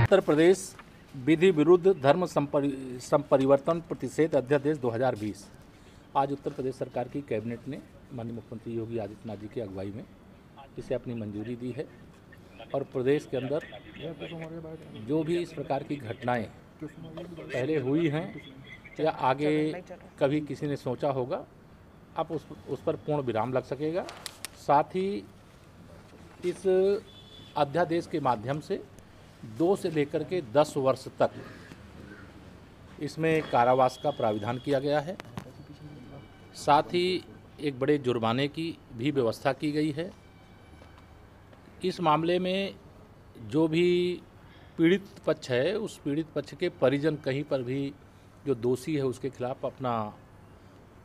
उत्तर प्रदेश विधि विरुद्ध धर्म संपरिवर्तन प्रतिषेध अध्यादेश 2020 आज उत्तर प्रदेश सरकार की कैबिनेट ने माननीय मुख्यमंत्री योगी आदित्यनाथ जी की अगुवाई में इसे अपनी मंजूरी दी है और प्रदेश के अंदर जो भी इस प्रकार की घटनाएं पहले हुई हैं या आगे कभी किसी ने सोचा होगा, अब उस पर पूर्ण विराम लग सकेगा। साथ ही इस अध्यादेश के माध्यम से 2 से लेकर के 10 वर्ष तक इसमें कारावास का प्राविधान किया गया है। साथ ही एक बड़े जुर्माने की भी व्यवस्था की गई है। इस मामले में जो भी पीड़ित पक्ष है, उस पीड़ित पक्ष के परिजन कहीं पर भी जो दोषी है उसके खिलाफ अपना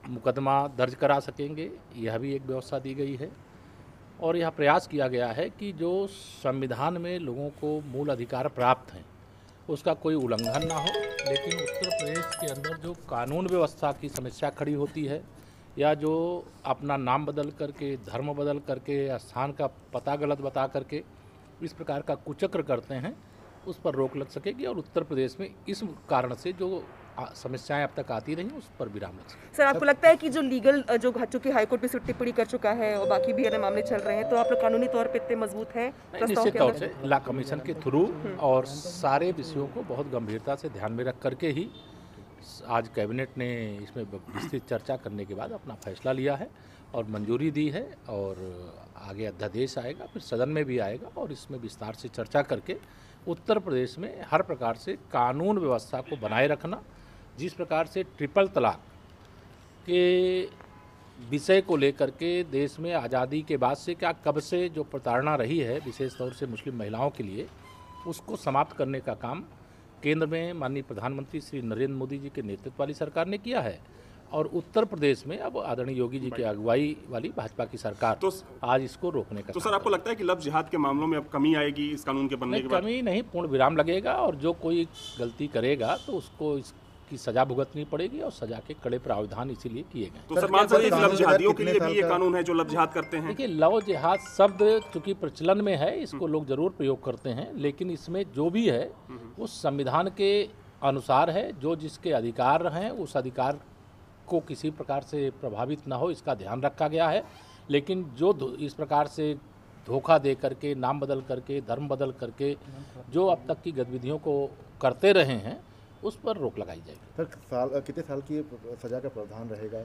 मुकदमा दर्ज करा सकेंगे, यह भी एक व्यवस्था दी गई है। और यह प्रयास किया गया है कि जो संविधान में लोगों को मूल अधिकार प्राप्त हैं उसका कोई उल्लंघन ना हो, लेकिन उत्तर प्रदेश के अंदर जो कानून व्यवस्था की समस्या खड़ी होती है या जो अपना नाम बदल करके, धर्म बदल करके, स्थान का पता गलत बता करके इस प्रकार का कुचक्र करते हैं, उस पर रोक लग सकेगी और उत्तर प्रदेश में इस कारण से जो समस्याएं अब तक आती रही उस पर विराम लग सके। सर, आपको लगता है कि जो लीगल जो चूंकि हाईकोर्ट में टिप्पणी कर चुका है और बाकी भी अन्य मामले चल रहे हैं, तो आप लोग कानूनी तौर पे इतने मजबूत हैं? निश्चित तौर से लॉ कमीशन के थ्रू और सारे विषयों को बहुत गंभीरता से ध्यान में रख करके ही आज कैबिनेट ने इसमें विस्तृत चर्चा करने के बाद अपना फैसला लिया है और मंजूरी दी है। और आगे अध्यादेश आएगा, फिर सदन में भी आएगा और इसमें विस्तार से चर्चा करके उत्तर प्रदेश में हर प्रकार से कानून व्यवस्था को बनाए रखना, जिस प्रकार से ट्रिपल तलाक के विषय को लेकर के देश में आज़ादी के बाद से क्या कब से जो प्रताड़ना रही है विशेष तौर से मुस्लिम महिलाओं के लिए, उसको समाप्त करने का काम केंद्र में माननीय प्रधानमंत्री श्री नरेंद्र मोदी जी के नेतृत्व वाली सरकार ने किया है और उत्तर प्रदेश में अब आदरणीय योगी जी की अगुवाई वाली भाजपा की सरकार तो आज इसको रोकने का। तो सर, आपको लगता है कि लव जिहाद के मामलों में अब कमी आएगी इस कानून के बनने के बाद? कमी नहीं, पूर्ण विराम लगेगा और जो कोई गलती करेगा तो उसको की सजा भुगतनी पड़ेगी और सजा के कड़े प्रावधान इसीलिए किए गए। तो सर, मान सकते हैं लव जिहादियों के लिए भी ये कानून है जो लव जिहाद करते हैं? देखिए, लव जिहाद शब्द चूंकि प्रचलन में है, इसको लोग जरूर प्रयोग करते हैं, लेकिन इसमें जो भी है वो संविधान के अनुसार है। जो जिसके अधिकार हैं उस अधिकार को किसी प्रकार से प्रभावित ना हो, इसका ध्यान रखा गया है। लेकिन जो इस प्रकार से धोखा दे करके, नाम बदल करके, धर्म बदल करके जो अब तक की गतिविधियों को करते रहे हैं उस पर रोक लगाई जाएगी। सर, कितने साल की सजा का प्रावधान रहेगा?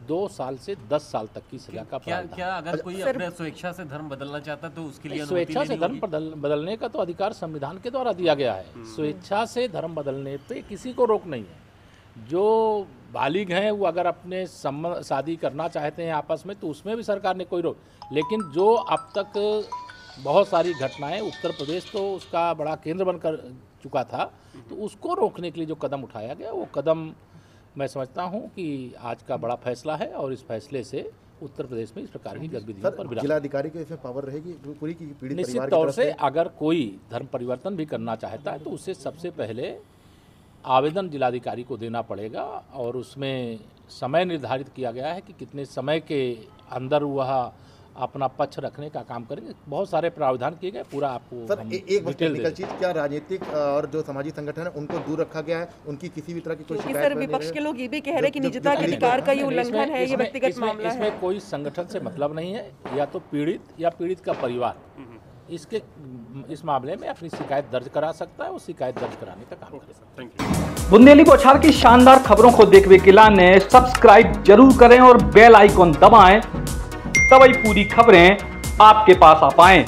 2 साल से 10 साल तक की सजा का प्रावधान। क्या अगर कोई अपने स्वेच्छा से धर्म बदलना चाहता तो उसके लिए स्वेच्छा से धर्म बदलने का तो अधिकार संविधान के द्वारा दिया गया है। स्वेच्छा से धर्म बदलने पे किसी को रोक नहीं है। जो बालिग हैं वो अगर अपने शादी करना चाहते हैं आपस में तो उसमें भी सरकार ने कोई रोक, लेकिन जो अब तक बहुत सारी घटनाएं उत्तर प्रदेश तो उसका बड़ा केंद्र बनकर चुका था, तो उसको रोकने के लिए जो कदम उठाया गया वो कदम मैं समझता हूं कि आज का बड़ा फैसला है और इस फैसले से उत्तर प्रदेश में इस प्रकार की गतिविधियों पर विराम। जिलाधिकारी के इसमें पावर रहेगी पूरी की पीड़ित निश्चित तौर से अगर कोई धर्म परिवर्तन भी करना चाहता है तो उससे सबसे पहले आवेदन जिलाधिकारी को देना पड़ेगा और उसमें समय निर्धारित किया गया है कि कितने समय के अंदर वह अपना पक्ष रखने का काम करेंगे। बहुत सारे प्रावधान किए गए, पूरा आपको सर एक टेक्निकल चीज, क्या राजनीतिक और जो सामाजिक संगठन है उनको दूर रखा गया है? उनकी किसी भी तरह की कोई शिकायत? सर, विपक्ष के लोग ये भी कह रहे हैं कि निजता के अधिकार का ये उल्लंघन है, ये व्यक्तिगत मामला है। इसमें कोई संगठन से मतलब नहीं है, या तो पीड़ित या पीड़ित का परिवार इस मामले में अपनी शिकायत दर्ज करा सकता है, वो शिकायत दर्ज कराने का काम कर सकता है। बुंदेली बौछार की शानदार खबरों को देखने के लिए सब्सक्राइब जरूर करें और बेल आइकॉन दबाएं, तभी पूरी खबरें आपके पास आ पाएं।